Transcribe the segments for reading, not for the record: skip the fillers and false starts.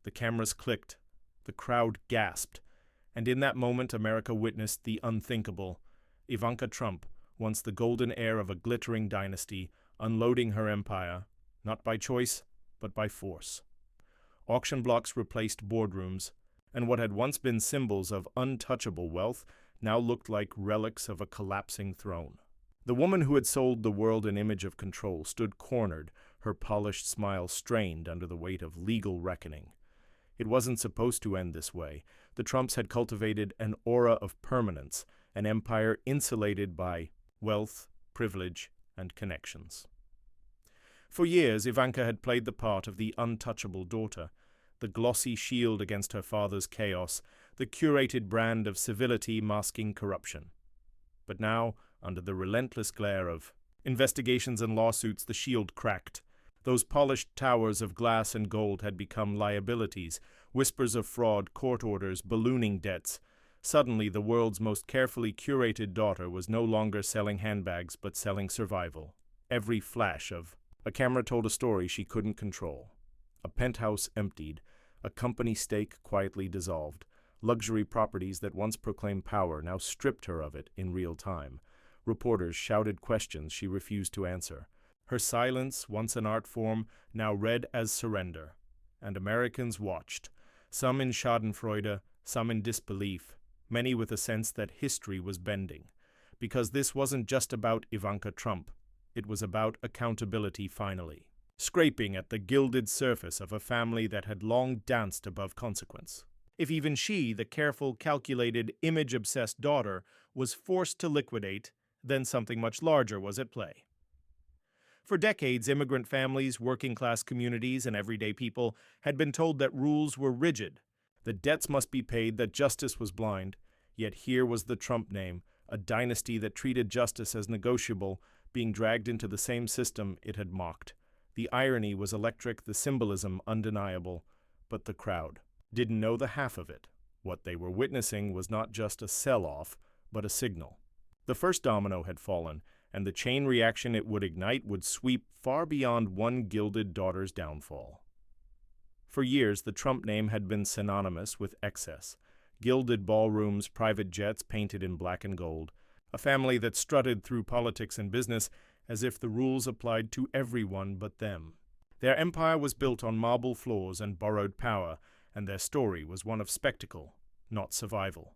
The cameras clicked. The crowd gasped. And in that moment, America witnessed the unthinkable. Ivanka Trump, once the golden heir of a glittering dynasty, unloading her empire, not by choice, but by force. Auction blocks replaced boardrooms, and what had once been symbols of untouchable wealth now looked like relics of a collapsing throne. The woman who had sold the world an image of control stood cornered, her polished smile strained under the weight of legal reckoning. It wasn't supposed to end this way. The Trumps had cultivated an aura of permanence, an empire insulated by wealth, privilege, and connections. For years, Ivanka had played the part of the untouchable daughter, the glossy shield against her father's chaos, the curated brand of civility masking corruption. But now, under the relentless glare of investigations and lawsuits, the shield cracked. Those polished towers of glass and gold had become liabilities, whispers of fraud, court orders, ballooning debts. Suddenly, the world's most carefully curated daughter was no longer selling handbags but selling survival. Every flash of a camera told a story she couldn't control. A penthouse emptied, a company stake quietly dissolved. Luxury properties that once proclaimed power now stripped her of it in real time. Reporters shouted questions she refused to answer. Her silence, once an art form, now read as surrender. And Americans watched, some in schadenfreude, some in disbelief, many with a sense that history was bending. Because this wasn't just about Ivanka Trump. It was about accountability finally, scraping at the gilded surface of a family that had long danced above consequence. If even she, the careful, calculated, image-obsessed daughter, was forced to liquidate, then something much larger was at play. For decades, immigrant families, working-class communities, and everyday people had been told that rules were rigid, that debts must be paid, that justice was blind. Yet here was the Trump name, a dynasty that treated justice as negotiable, being dragged into the same system it had mocked. The irony was electric, the symbolism undeniable, but the crowd didn't know the half of it. What they were witnessing was not just a sell-off, but a signal. The first domino had fallen, and the chain reaction it would ignite would sweep far beyond one gilded daughter's downfall. For years, the Trump name had been synonymous with excess. Gilded ballrooms, private jets painted in black and gold, a family that strutted through politics and business as if the rules applied to everyone but them. Their empire was built on marble floors and borrowed power, and their story was one of spectacle, not survival.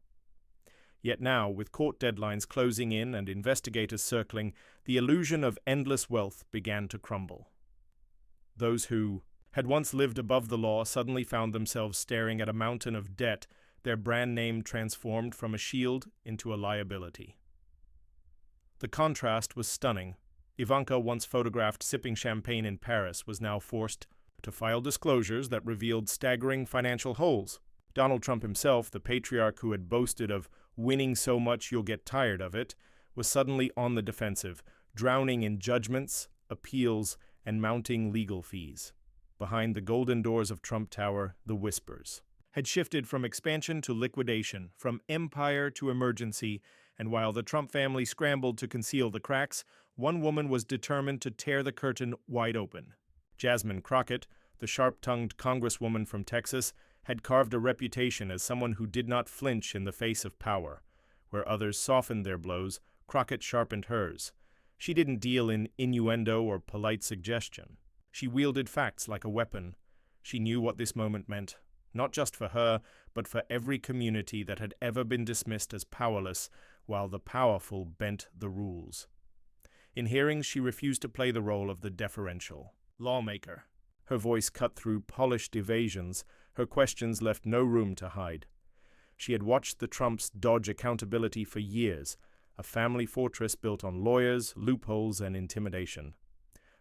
Yet now, with court deadlines closing in and investigators circling, the illusion of endless wealth began to crumble. Those who had once lived above the law suddenly found themselves staring at a mountain of debt, their brand name transformed from a shield into a liability. The contrast was stunning. Ivanka, once photographed sipping champagne in Paris, was now forced to file disclosures that revealed staggering financial holes. Donald Trump himself, the patriarch who had boasted of winning so much you'll get tired of it, was suddenly on the defensive, drowning in judgments, appeals, and mounting legal fees. Behind the golden doors of Trump Tower, the whispers had shifted from expansion to liquidation, from empire to emergency, and while the Trump family scrambled to conceal the cracks, one woman was determined to tear the curtain wide open. Jasmine Crockett, the sharp-tongued congresswoman from Texas, had carved a reputation as someone who did not flinch in the face of power. Where others softened their blows, Crockett sharpened hers. She didn't deal in innuendo or polite suggestion. She wielded facts like a weapon. She knew what this moment meant, not just for her, but for every community that had ever been dismissed as powerless, while the powerful bent the rules. In hearings, she refused to play the role of the deferential lawmaker. Her voice cut through polished evasions, her questions left no room to hide. She had watched the Trumps dodge accountability for years, a family fortress built on lawyers, loopholes, and intimidation.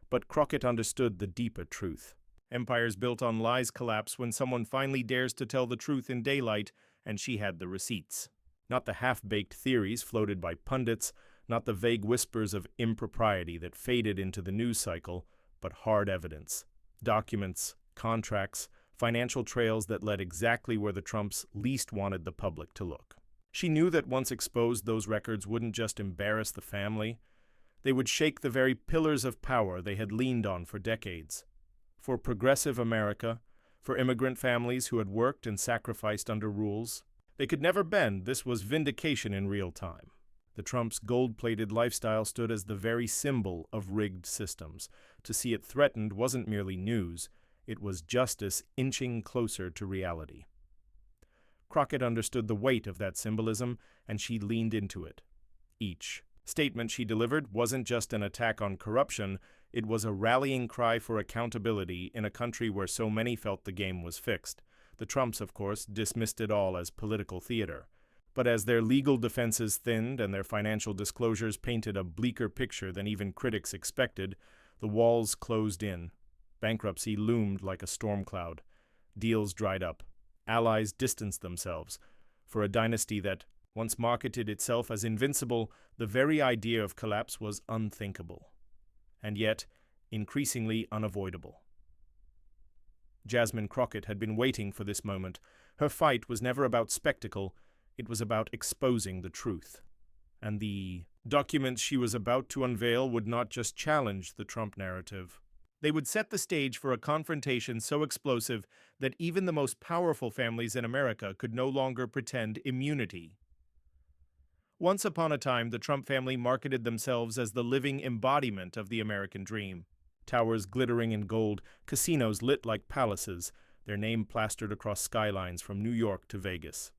But Crockett understood the deeper truth. Empires built on lies collapse when someone finally dares to tell the truth in daylight, and she had the receipts. Not the half-baked theories floated by pundits, not the vague whispers of impropriety that faded into the news cycle, but hard evidence. Documents, contracts, financial trails that led exactly where the Trumps least wanted the public to look. She knew that once exposed, those records wouldn't just embarrass the family. They would shake the very pillars of power they had leaned on for decades. For progressive America, For immigrant families who had worked and sacrificed under rules they could never bend, this was vindication in real time. The Trumps' gold-plated lifestyle stood as the very symbol of rigged systems. To see it threatened wasn't merely news, it was justice inching closer to reality. Crockett understood the weight of that symbolism, and she leaned into it. Each statement she delivered wasn't just an attack on corruption, it was a rallying cry for accountability in a country where so many felt the game was fixed. The Trumps, of course, dismissed it all as political theater. But as their legal defenses thinned and their financial disclosures painted a bleaker picture than even critics expected, the walls closed in. Bankruptcy loomed like a storm cloud. Deals dried up. Allies distanced themselves. For a dynasty that once marketed itself as invincible, the very idea of collapse was unthinkable. And yet, increasingly unavoidable. Jasmine Crockett had been waiting for this moment. Her fight was never about spectacle, it was about exposing the truth. And the documents she was about to unveil would not just challenge the Trump narrative. They would set the stage for a confrontation so explosive that even the most powerful families in America could no longer pretend immunity. Once upon a time, the Trump family marketed themselves as the living embodiment of the American dream. Towers glittering in gold, casinos lit like palaces, their name plastered across skylines from New York to Vegas.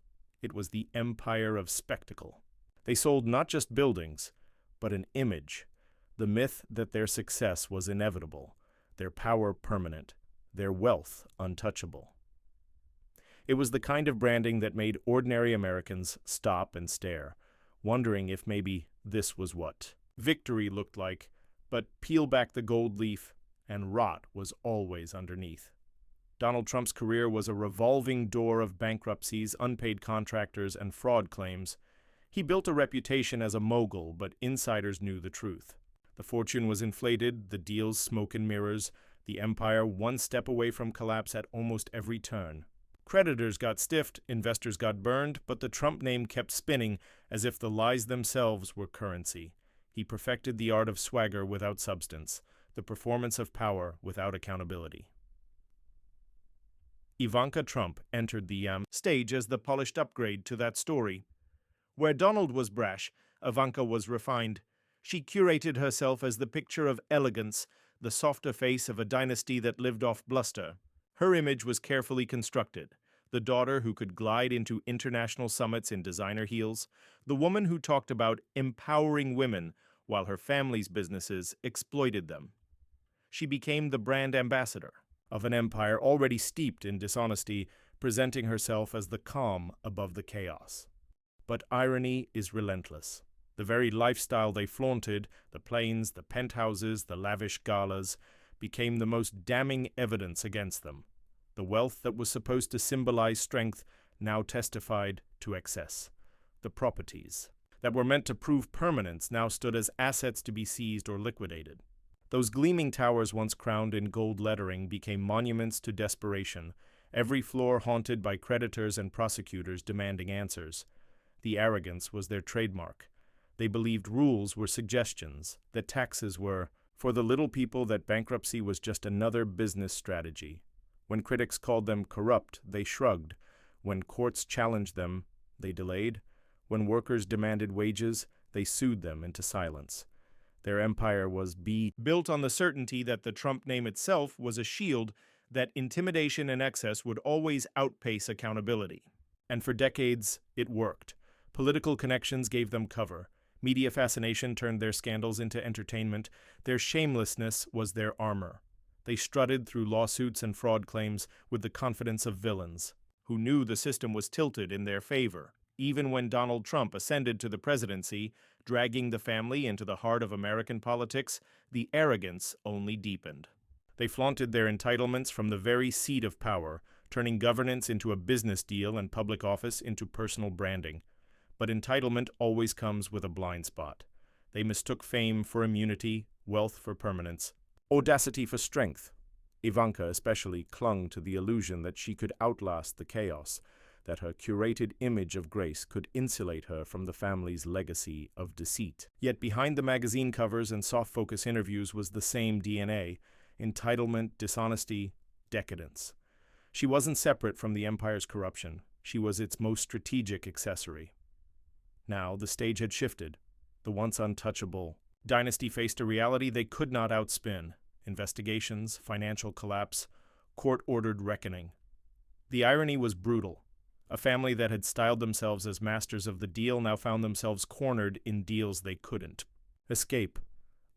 It was the empire of spectacle. They sold not just buildings, but an image, the myth that their success was inevitable, their power permanent, their wealth untouchable. It was the kind of branding that made ordinary Americans stop and stare, wondering if maybe this was what victory looked like, but peel back the gold leaf, and rot was always underneath. Donald Trump's career was a revolving door of bankruptcies, unpaid contractors, and fraud claims. He built a reputation as a mogul, but insiders knew the truth. The fortune was inflated, the deals smoke and mirrors, the empire one step away from collapse at almost every turn. Creditors got stiffed, investors got burned, but the Trump name kept spinning as if the lies themselves were currency. He perfected the art of swagger without substance, the performance of power without accountability. Ivanka Trump entered the stage as the polished upgrade to that story. Where Donald was brash, Ivanka was refined. She curated herself as the picture of elegance, the softer face of a dynasty that lived off bluster. Her image was carefully constructed. The daughter who could glide into international summits in designer heels, the woman who talked about empowering women while her family's businesses exploited them. She became the brand ambassador of an empire already steeped in dishonesty, presenting herself as the calm above the chaos. But irony is relentless. The very lifestyle they flaunted, the planes, the penthouses, the lavish galas, became the most damning evidence against them. The wealth that was supposed to symbolize strength now testified to excess. The properties that were meant to prove permanence now stood as assets to be seized or liquidated. Those gleaming towers once crowned in gold lettering became monuments to desperation, every floor haunted by creditors and prosecutors demanding answers. The arrogance was their trademark. They believed rules were suggestions, that taxes were, for the little people, that bankruptcy was just another business strategy. When critics called them corrupt, they shrugged. When courts challenged them, they delayed. When workers demanded wages, they sued them into silence. Their empire was built on the certainty that the Trump name itself was a shield, that intimidation and excess would always outpace accountability. And for decades, it worked. Political connections gave them cover. Media fascination turned their scandals into entertainment. Their shamelessness was their armor. They strutted through lawsuits and fraud claims with the confidence of villains, who knew the system was tilted in their favor. Even when Donald Trump ascended to the presidency, dragging the family into the heart of American politics, the arrogance only deepened. They flaunted their entitlements from the very seat of power, turning governance into a business deal and public office into personal branding. But entitlement always comes with a blind spot. They mistook fame for immunity, wealth for permanence, audacity for strength. Ivanka especially clung to the illusion that she could outlast the chaos, that her curated image of grace could insulate her from the family's legacy of deceit. Yet behind the magazine covers and soft-focus interviews was the same DNA: entitlement, dishonesty, decadence. She wasn't separate from the empire's corruption. She was its most strategic accessory. Now, the stage had shifted. The once untouchable dynasty faced a reality they could not outspin: investigations, financial collapse, court-ordered reckoning. The irony was brutal. A family that had styled themselves as masters of the deal now found themselves cornered in deals they couldn't escape.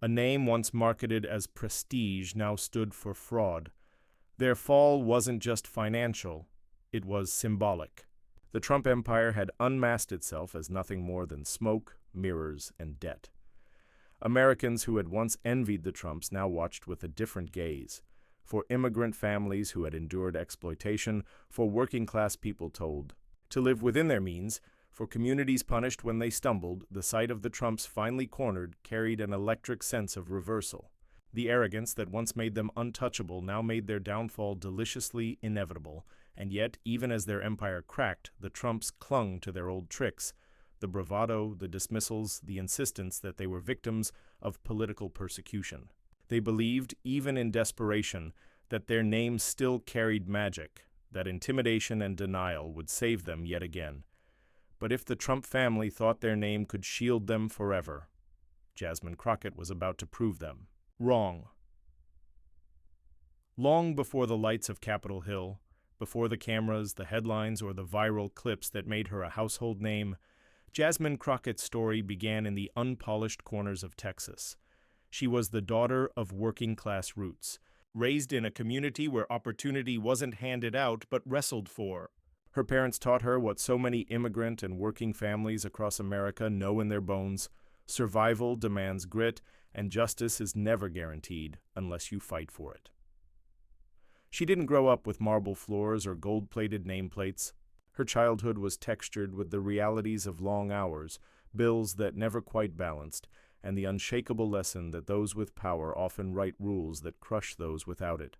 A name once marketed as prestige now stood for fraud. Their fall wasn't just financial, it was symbolic. The Trump empire had unmasked itself as nothing more than smoke, mirrors, and debt. Americans who had once envied the Trumps now watched with a different gaze. For immigrant families who had endured exploitation, for working-class people told to live within their means, for communities punished when they stumbled, the sight of the Trumps finally cornered carried an electric sense of reversal. The arrogance that once made them untouchable now made their downfall deliciously inevitable, and yet, even as their empire cracked, the Trumps clung to their old tricks: the bravado, the dismissals, the insistence that they were victims of political persecution. They believed, even in desperation, that their names still carried magic, that intimidation and denial would save them yet again. But if the Trump family thought their name could shield them forever, Jasmine Crockett was about to prove them wrong. Long before the lights of Capitol Hill, before the cameras, the headlines, or the viral clips that made her a household name, Jasmine Crockett's story began in the unpolished corners of Texas. She was the daughter of working-class roots, raised in a community where opportunity wasn't handed out but wrestled for. Her parents taught her what so many immigrant and working families across America know in their bones: survival demands grit, and justice is never guaranteed unless you fight for it. She didn't grow up with marble floors or gold-plated nameplates. Her childhood was textured with the realities of long hours, bills that never quite balanced, and the unshakable lesson that those with power often write rules that crush those without it.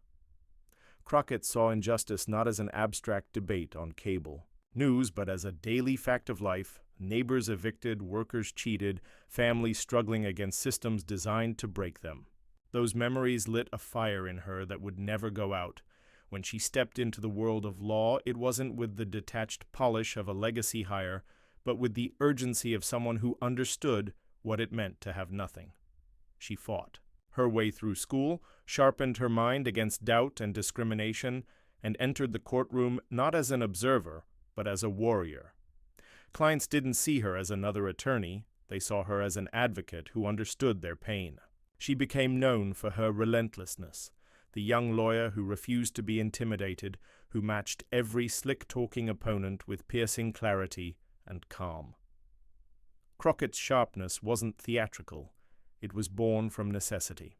Crockett saw injustice not as an abstract debate on cable news, but as a daily fact of life: neighbors evicted, workers cheated, families struggling against systems designed to break them. Those memories lit a fire in her that would never go out. When she stepped into the world of law, it wasn't with the detached polish of a legacy hire, but with the urgency of someone who understood what it meant to have nothing. She fought her way through school, sharpened her mind against doubt and discrimination, and entered the courtroom not as an observer, but as a warrior. Clients didn't see her as another attorney; they saw her as an advocate who understood their pain. She became known for her relentlessness, the young lawyer who refused to be intimidated, who matched every slick-talking opponent with piercing clarity and calm. Crockett's sharpness wasn't theatrical. It was born from necessity.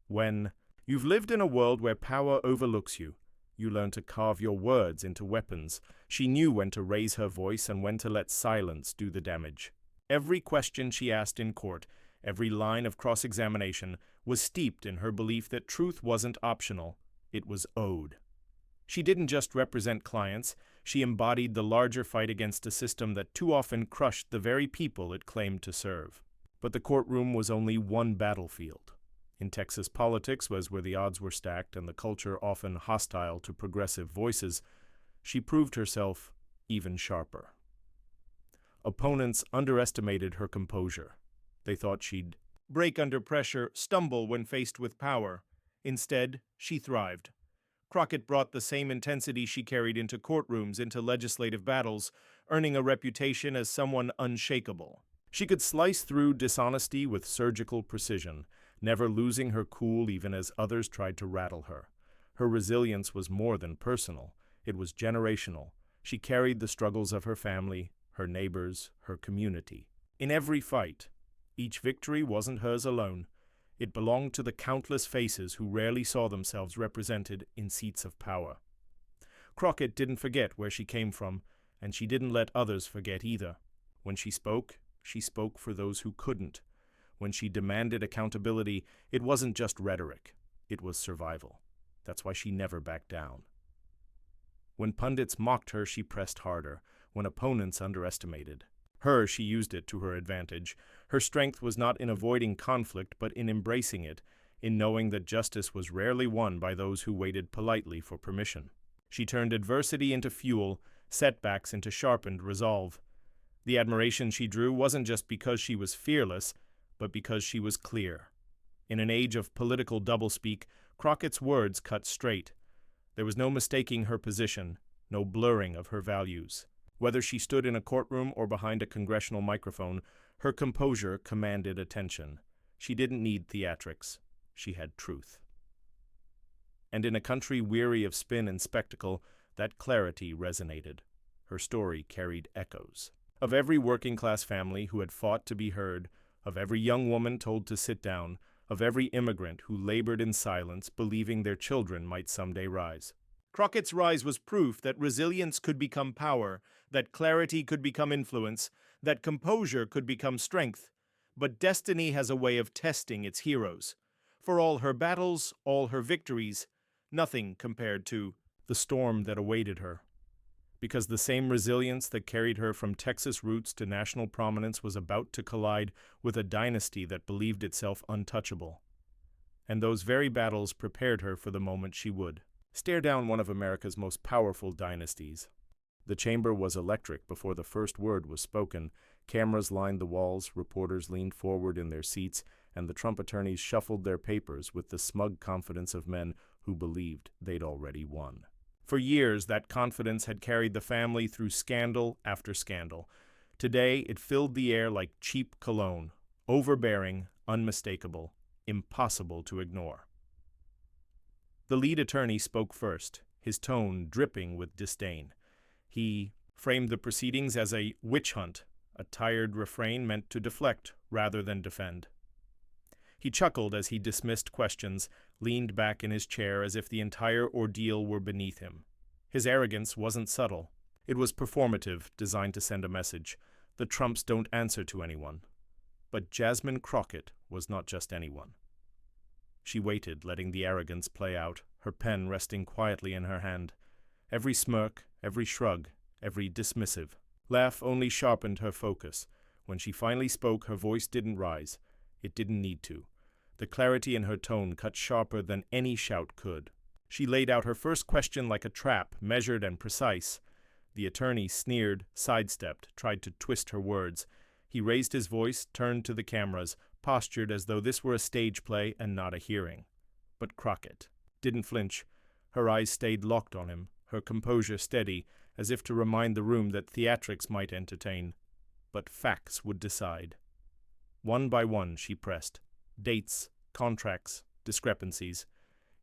When you've lived in a world where power overlooks you, you learn to carve your words into weapons. She knew when to raise her voice and when to let silence do the damage. Every question she asked in court, every line of cross-examination, was steeped in her belief that truth wasn't optional, it was owed. She didn't just represent clients, she embodied the larger fight against a system that too often crushed the very people it claimed to serve. But the courtroom was only one battlefield. In Texas politics, where the odds were stacked and the culture often hostile to progressive voices, she proved herself even sharper. Opponents underestimated her composure. They thought she'd break under pressure, stumble when faced with power. Instead, she thrived. Crockett brought the same intensity she carried into courtrooms, into legislative battles, earning a reputation as someone unshakable. She could slice through dishonesty with surgical precision, never losing her cool even as others tried to rattle her. Her resilience was more than personal. It was generational. She carried the struggles of her family, her neighbors, her community. In every fight, each victory wasn't hers alone. It belonged to the countless faces who rarely saw themselves represented in seats of power. Crockett didn't forget where she came from, and she didn't let others forget either. When she spoke for those who couldn't. When she demanded accountability, it wasn't just rhetoric, it was survival. That's why she never backed down. When pundits mocked her, she pressed harder. When opponents underestimated her, she used it to her advantage. Her strength was not in avoiding conflict, but in embracing it, in knowing that justice was rarely won by those who waited politely for permission. She turned adversity into fuel, setbacks into sharpened resolve. The admiration she drew wasn't just because she was fearless, but because she was clear. In an age of political doublespeak, Crockett's words cut straight. There was no mistaking her position, no blurring of her values. Whether she stood in a courtroom or behind a congressional microphone, her composure commanded attention. She didn't need theatrics. She had truth. And in a country weary of spin and spectacle, that clarity resonated. Her story carried echoes. Of every working-class family who had fought to be heard, of every young woman told to sit down, of every immigrant who labored in silence, believing their children might someday rise. Crockett's rise was proof that resilience could become power, that clarity could become influence, that composure could become strength. But destiny has a way of testing its heroes. For all her battles, all her victories, nothing compared to the storm that awaited her. Because the same resilience that carried her from Texas roots to national prominence was about to collide with a dynasty that believed itself untouchable. And those very battles prepared her for the moment she would stare down one of America's most powerful dynasties. The chamber was electric before the first word was spoken. Cameras lined the walls, reporters leaned forward in their seats, and the Trump attorneys shuffled their papers with the smug confidence of men who believed they'd already won. For years, that confidence had carried the family through scandal after scandal. Today, it filled the air like cheap cologne, overbearing, unmistakable, impossible to ignore. The lead attorney spoke first, his tone dripping with disdain. He framed the proceedings as a witch hunt, a tired refrain meant to deflect rather than defend. He chuckled as he dismissed questions, leaned back in his chair as if the entire ordeal were beneath him. His arrogance wasn't subtle. It was performative, designed to send a message. The Trumps don't answer to anyone. But Jasmine Crockett was not just anyone. She waited, letting the arrogance play out, her pen resting quietly in her hand. Every smirk, every shrug, every dismissive laugh only sharpened her focus. When she finally spoke, her voice didn't rise. It didn't need to. The clarity in her tone cut sharper than any shout could. She laid out her first question like a trap, measured and precise. The attorney sneered, sidestepped, tried to twist her words. He raised his voice, turned to the cameras, postured as though this were a stage play and not a hearing. But Crockett didn't flinch. Her eyes stayed locked on him, her composure steady, as if to remind the room that theatrics might entertain, but facts would decide. One by one she pressed. Dates, contracts, discrepancies.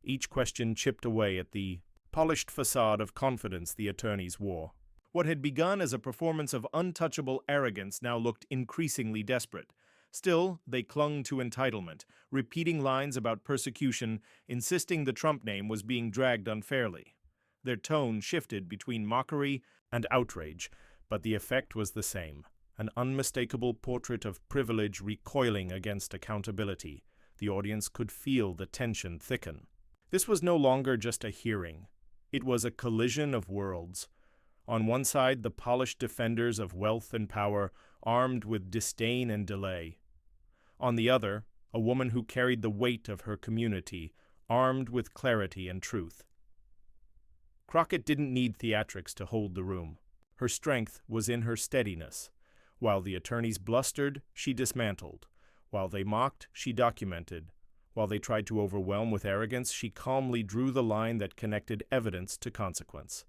Each question chipped away at the polished façade of confidence the attorneys wore. What had begun as a performance of untouchable arrogance now looked increasingly desperate. Still, they clung to entitlement, repeating lines about persecution, insisting the Trump name was being dragged unfairly. Their tone shifted between mockery and outrage, but the effect was the same. An unmistakable portrait of privilege recoiling against accountability. The audience could feel the tension thicken. This was no longer just a hearing. It was a collision of worlds. On one side, the polished defenders of wealth and power, armed with disdain and delay. On the other, a woman who carried the weight of her community, armed with clarity and truth. Crockett didn't need theatrics to hold the room. Her strength was in her steadiness. While the attorneys blustered, she dismantled. While they mocked, she documented. While they tried to overwhelm with arrogance, she calmly drew the line that connected evidence to consequence.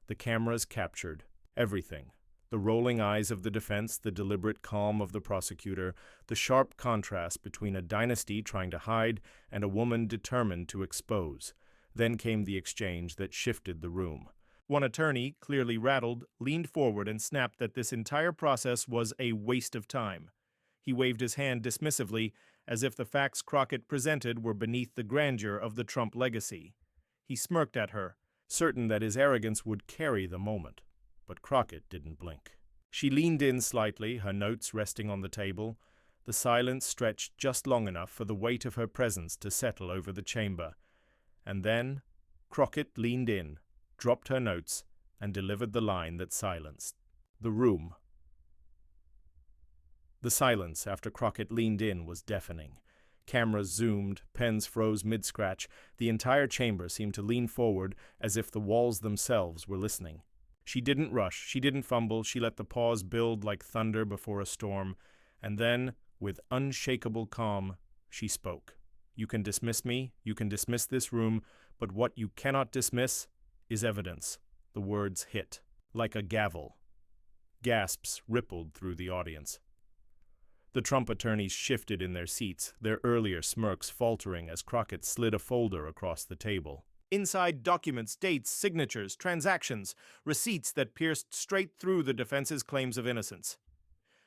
The cameras captured everything. The rolling eyes of the defense, the deliberate calm of the prosecutor, the sharp contrast between a dynasty trying to hide and a woman determined to expose. Then came the exchange that shifted the room. One attorney, clearly rattled, leaned forward and snapped that this entire process was a waste of time. He waved his hand dismissively, as if the facts Crockett presented were beneath the grandeur of the Trump legacy. He smirked at her, certain that his arrogance would carry the moment. But Crockett didn't blink. She leaned in slightly, her notes resting on the table. The silence stretched just long enough for the weight of her presence to settle over the chamber. And then Crockett leaned in, dropped her notes, and delivered the line that silenced the room. The silence after Crockett leaned in was deafening. Cameras zoomed, pens froze mid-scratch. The entire chamber seemed to lean forward as if the walls themselves were listening. She didn't rush, she didn't fumble, she let the pause build like thunder before a storm, and then, with unshakable calm, she spoke. You can dismiss me, you can dismiss this room, but what you cannot dismiss is evidence. The words hit, like a gavel. Gasps rippled through the audience. The Trump attorneys shifted in their seats, their earlier smirks faltering as Crockett slid a folder across the table. Inside documents, dates, signatures, transactions, receipts that pierced straight through the defense's claims of innocence.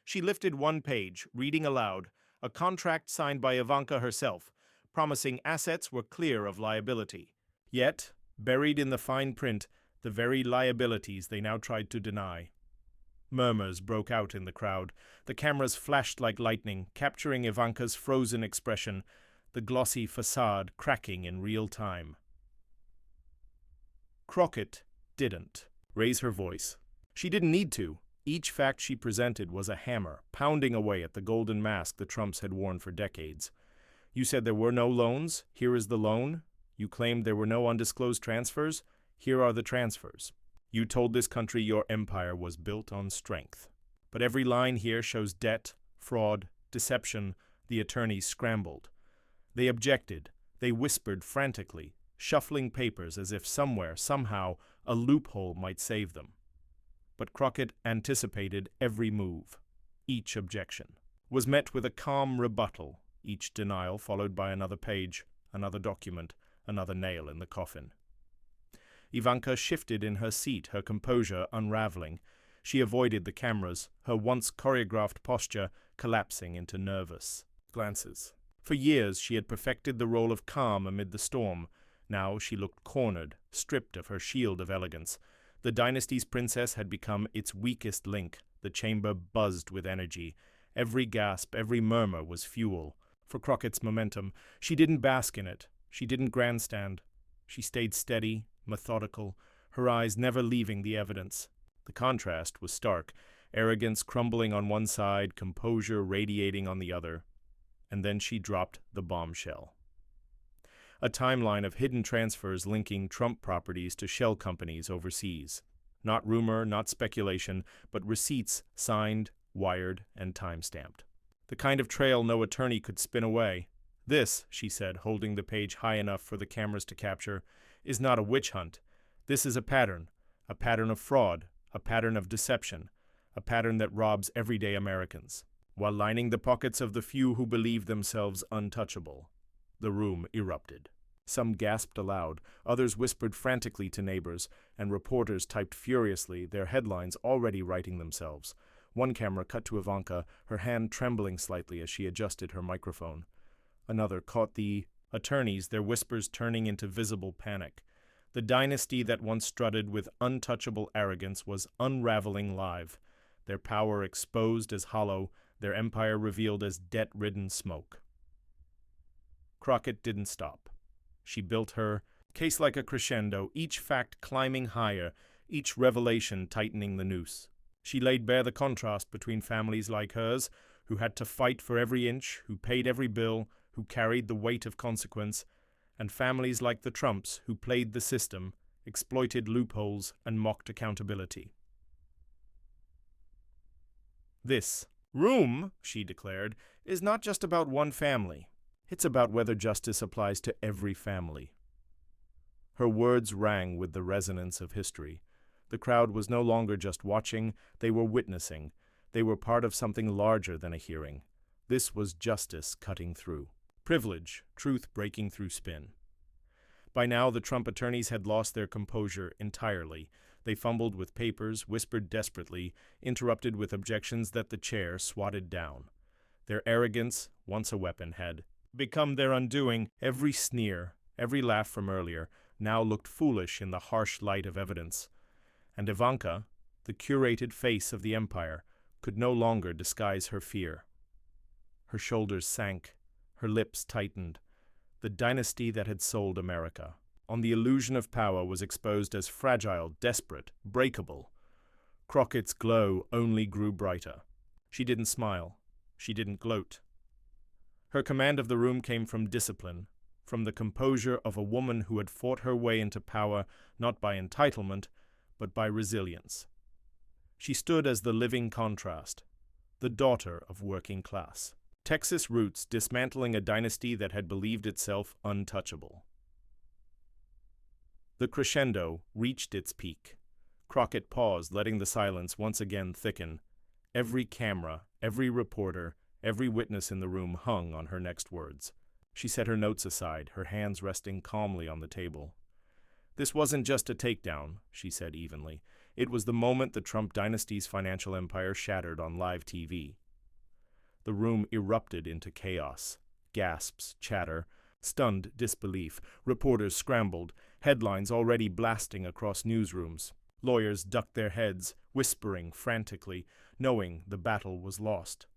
She lifted one page, reading aloud, a contract signed by Ivanka herself, promising assets were clear of liability. Yet, buried in the fine print, the very liabilities they now tried to deny. Murmurs broke out in the crowd. The cameras flashed like lightning, capturing Ivanka's frozen expression, the glossy façade cracking in real time. Crockett didn't raise her voice. She didn't need to. Each fact she presented was a hammer, pounding away at the golden mask the Trumps had worn for decades. You said there were no loans? Here is the loan. You claimed there were no undisclosed transfers? Here are the transfers. You told this country your empire was built on strength. But every line here shows debt, fraud, deception. The attorneys scrambled. They objected. They whispered frantically, shuffling papers as if somewhere, somehow, a loophole might save them. But Crockett anticipated every move. Each objection was met with a calm rebuttal, each denial followed by another page, another document, another nail in the coffin. Ivanka shifted in her seat, her composure unraveling. She avoided the cameras, her once choreographed posture collapsing into nervous glances. For years she had perfected the role of calm amid the storm. Now she looked cornered, stripped of her shield of elegance. The dynasty's princess had become its weakest link. The chamber buzzed with energy. Every gasp, every murmur was fuel. For Crockett's momentum, she didn't bask in it. She didn't grandstand. She stayed steady, methodical, her eyes never leaving the evidence. The contrast was stark, arrogance crumbling on one side, composure radiating on the other. And then she dropped the bombshell. A timeline of hidden transfers linking Trump properties to shell companies overseas. Not rumor, not speculation, but receipts signed, wired, and time-stamped. The kind of trail no attorney could spin away. This, she said, holding the page high enough for the cameras to capture, is not a witch hunt. This is a pattern of fraud, a pattern of deception, a pattern that robs everyday Americans, while lining the pockets of the few who believe themselves untouchable. The room erupted. Some gasped aloud, others whispered frantically to neighbors, and reporters typed furiously, their headlines already writing themselves. One camera cut to Ivanka, her hand trembling slightly as she adjusted her microphone. Another caught the attorneys, their whispers turning into visible panic. The dynasty that once strutted with untouchable arrogance was unraveling live, their power exposed as hollow, their empire revealed as debt-ridden smoke. Crockett didn't stop. She built her case like a crescendo, each fact climbing higher, each revelation tightening the noose. She laid bare the contrast between families like hers, who had to fight for every inch, who paid every bill, who carried the weight of consequence, and families like the Trumps, who played the system, exploited loopholes, and mocked accountability. This room, she declared, is not just about one family. It's about whether justice applies to every family. Her words rang with the resonance of history. The crowd was no longer just watching, they were witnessing. They were part of something larger than a hearing. This was justice cutting through. Privilege, truth breaking through spin. By now, the Trump attorneys had lost their composure entirely. They fumbled with papers, whispered desperately, interrupted with objections that the chair swatted down. Their arrogance, once a weapon, had become their undoing. Every sneer, every laugh from earlier, now looked foolish in the harsh light of evidence. And Ivanka, the curated face of the empire, could no longer disguise her fear. Her shoulders sank, her lips tightened. The dynasty that had sold America, on the illusion of power, was exposed as fragile, desperate, breakable. Crockett's glow only grew brighter. She didn't smile. She didn't gloat. Her command of the room came from discipline, from the composure of a woman who had fought her way into power not by entitlement, but by resilience. She stood as the living contrast, the daughter of working class. Texas roots dismantling a dynasty that had believed itself untouchable. The crescendo reached its peak. Crockett paused, letting the silence once again thicken. Every camera, every reporter, every witness in the room hung on her next words. She set her notes aside, her hands resting calmly on the table. This wasn't just a takedown, she said evenly. It was the moment the Trump dynasty's financial empire shattered on live TV. The room erupted into chaos. Gasps, chatter, stunned disbelief. Reporters scrambled, headlines already blasting across newsrooms. Lawyers ducked their heads, whispering frantically, knowing the battle was lost.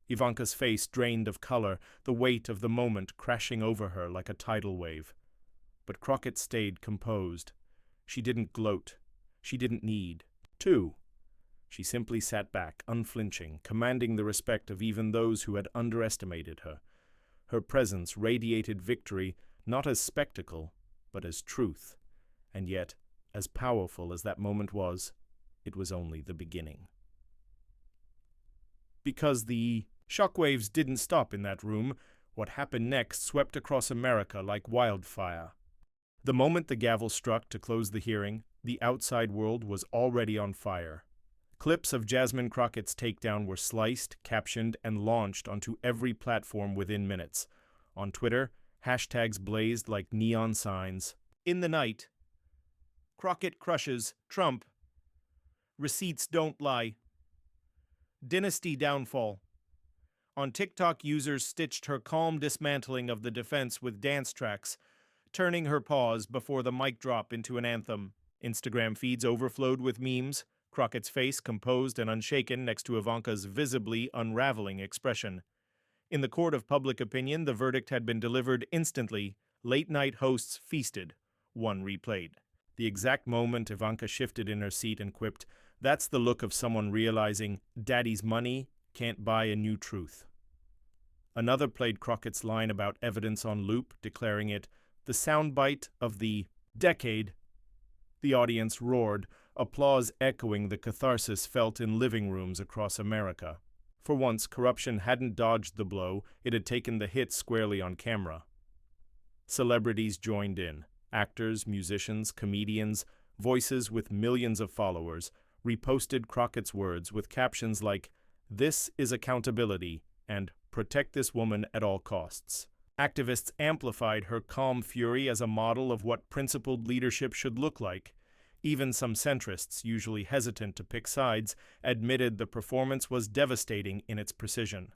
Ivanka's face drained of color, the weight of the moment crashing over her like a tidal wave. But Crockett stayed composed. She didn't gloat. She didn't need to. She simply sat back, unflinching, commanding the respect of even those who had underestimated her. Her presence radiated victory not as spectacle, but as truth. And yet, as powerful as that moment was, it was only the beginning. Because the shockwaves didn't stop in that room, what happened next swept across America like wildfire. The moment the gavel struck to close the hearing, the outside world was already on fire. Clips of Jasmine Crockett's takedown were sliced, captioned, and launched onto every platform within minutes. On Twitter, hashtags blazed like neon signs. In the night, Crockett crushes Trump. Receipts don't lie. Dynasty downfall. On TikTok, users stitched her calm dismantling of the defense with dance tracks, turning her pause before the mic drop into an anthem. Instagram feeds overflowed with memes, Crockett's face composed and unshaken next to Ivanka's visibly unraveling expression. In the court of public opinion, the verdict had been delivered instantly. Late-night hosts feasted. One replayed. The exact moment Ivanka shifted in her seat and quipped, "That's the look of someone realizing daddy's money can't buy a new truth." Another played Crockett's line about evidence on loop, declaring it the soundbite of the decade. The audience roared, applause echoing the catharsis felt in living rooms across America. For once, corruption hadn't dodged the blow, it had taken the hit squarely on camera. Celebrities joined in. Actors, musicians, comedians, voices with millions of followers, reposted Crockett's words with captions like, "This is accountability," and "Protect this woman at all costs." Activists amplified her calm fury as a model of what principled leadership should look like. Even some centrists, usually hesitant to pick sides, admitted the performance was devastating in its precision.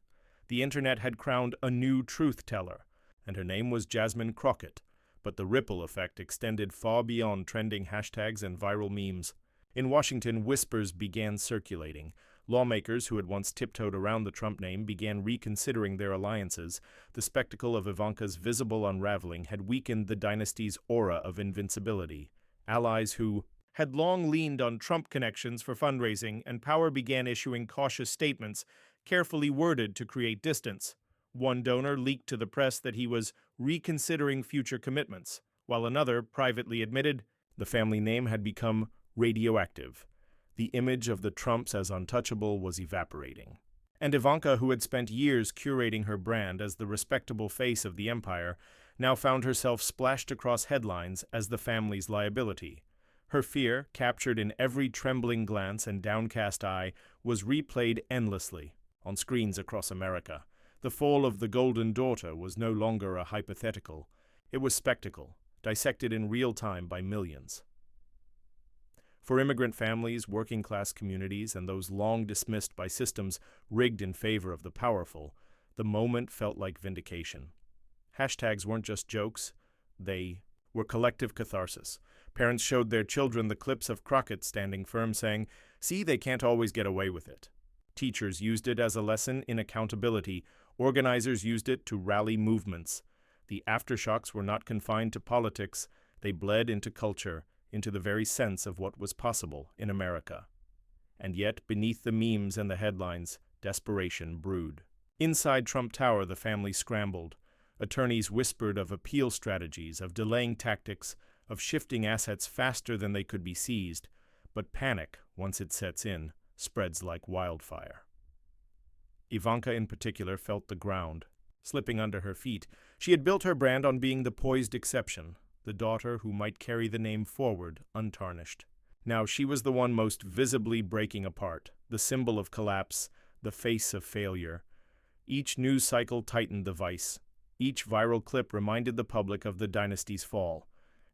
The internet had crowned a new truth teller, and her name was Jasmine Crockett, but the ripple effect extended far beyond trending hashtags and viral memes. In Washington, whispers began circulating. Lawmakers who had once tiptoed around the Trump name began reconsidering their alliances. The spectacle of Ivanka's visible unraveling had weakened the dynasty's aura of invincibility. Allies who had long leaned on Trump connections for fundraising and power began issuing cautious statements, carefully worded to create distance. One donor leaked to the press that he was reconsidering future commitments, while another privately admitted the family name had become radioactive. The image of the Trumps as untouchable was evaporating. And Ivanka, who had spent years curating her brand as the respectable face of the empire, now found herself splashed across headlines as the family's liability. Her fear, captured in every trembling glance and downcast eye, was replayed endlessly on screens across America. The fall of the Golden Daughter was no longer a hypothetical. It was spectacle, dissected in real time by millions. For immigrant families, working-class communities, and those long dismissed by systems rigged in favor of the powerful, the moment felt like vindication. Hashtags weren't just jokes, they were collective catharsis. Parents showed their children the clips of Crockett standing firm saying, "See, they can't always get away with it." Teachers used it as a lesson in accountability. Organizers used it to rally movements. The aftershocks were not confined to politics. They bled into culture, into the very sense of what was possible in America. And yet, beneath the memes and the headlines, desperation brewed. Inside Trump Tower, the family scrambled. Attorneys whispered of appeal strategies, of delaying tactics, of shifting assets faster than they could be seized. But panic, once it sets in, spreads like wildfire. Ivanka in particular felt the ground slipping under her feet. She had built her brand on being the poised exception, the daughter who might carry the name forward untarnished. Now she was the one most visibly breaking apart, the symbol of collapse, the face of failure. Each news cycle tightened the vice. Each viral clip reminded the public of the dynasty's fall.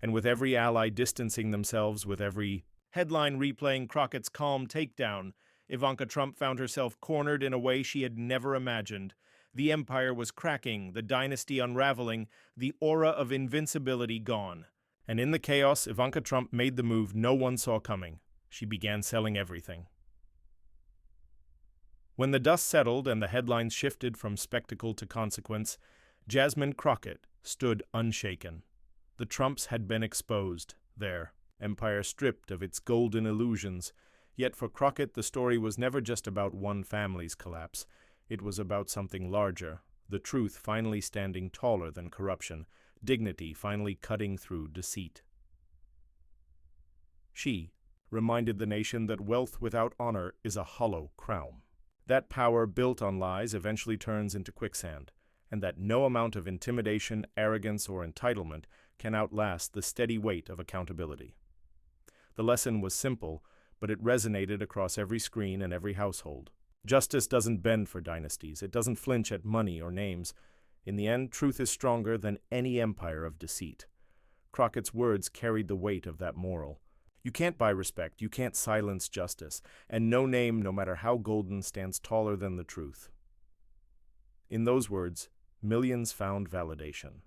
And with every ally distancing themselves, with every headline replaying Crockett's calm takedown, Ivanka Trump found herself cornered in a way she had never imagined. The empire was cracking, the dynasty unraveling, the aura of invincibility gone. And in the chaos, Ivanka Trump made the move no one saw coming. She began selling everything. When the dust settled and the headlines shifted from spectacle to consequence, Jasmine Crockett stood unshaken. The Trumps had been exposed, their empire stripped of its golden illusions. Yet for Crockett, the story was never just about one family's collapse. It was about something larger, the truth finally standing taller than corruption, dignity finally cutting through deceit. She reminded the nation that wealth without honor is a hollow crown. That power built on lies eventually turns into quicksand, and that no amount of intimidation, arrogance, or entitlement can outlast the steady weight of accountability. The lesson was simple, but it resonated across every screen and every household. Justice doesn't bend for dynasties. It doesn't flinch at money or names. In the end, truth is stronger than any empire of deceit. Crockett's words carried the weight of that moral. You can't buy respect. You can't silence justice. And no name, no matter how golden, stands taller than the truth. In those words, millions found validation.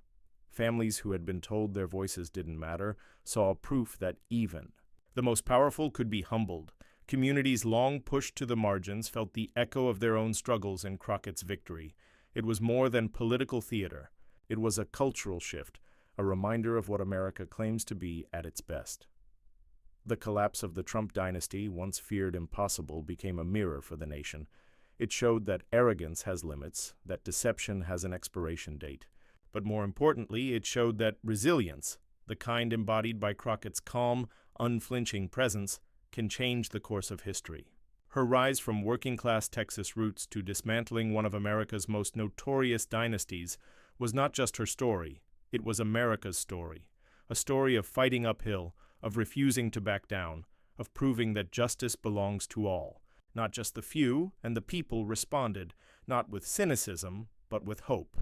Families who had been told their voices didn't matter saw proof that even the most powerful could be humbled. Communities long pushed to the margins felt the echo of their own struggles in Crockett's victory. It was more than political theater. It was a cultural shift, a reminder of what America claims to be at its best. The collapse of the Trump dynasty, once feared impossible, became a mirror for the nation. It showed that arrogance has limits, that deception has an expiration date. But more importantly, it showed that resilience, the kind embodied by Crockett's calm, unflinching presence, can change the course of history. Her rise from working-class Texas roots to dismantling one of America's most notorious dynasties was not just her story, it was America's story. A story of fighting uphill, of refusing to back down, of proving that justice belongs to all. Not just the few, and the people responded, not with cynicism, but with hope.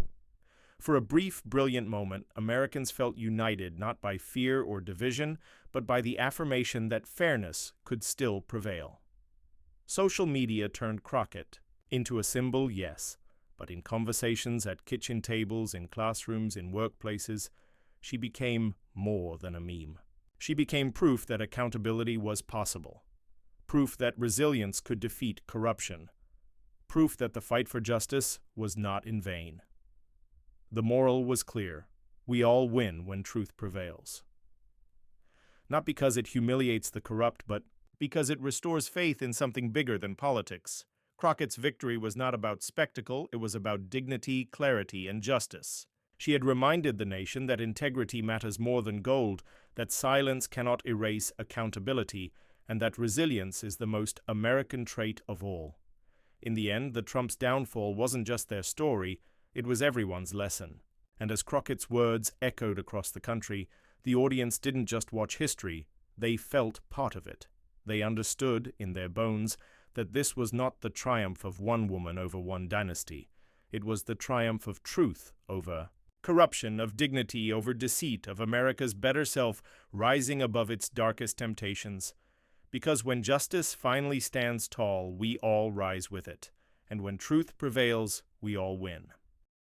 For a brief, brilliant moment, Americans felt united not by fear or division, but by the affirmation that fairness could still prevail. Social media turned Crockett into a symbol, yes, but in conversations at kitchen tables, in classrooms, in workplaces, she became more than a meme. She became proof that accountability was possible, proof that resilience could defeat corruption, proof that the fight for justice was not in vain. The moral was clear. We all win when truth prevails. Not because it humiliates the corrupt, but because it restores faith in something bigger than politics. Crockett's victory was not about spectacle, it was about dignity, clarity, and justice. She had reminded the nation that integrity matters more than gold, that silence cannot erase accountability, and that resilience is the most American trait of all. In the end, the Trumps' downfall wasn't just their story, it was everyone's lesson. And as Crockett's words echoed across the country, the audience didn't just watch history, they felt part of it. They understood, in their bones, that this was not the triumph of one woman over one dynasty. It was the triumph of truth over corruption, of dignity over deceit, of America's better self rising above its darkest temptations. Because when justice finally stands tall, we all rise with it. And when truth prevails, we all win.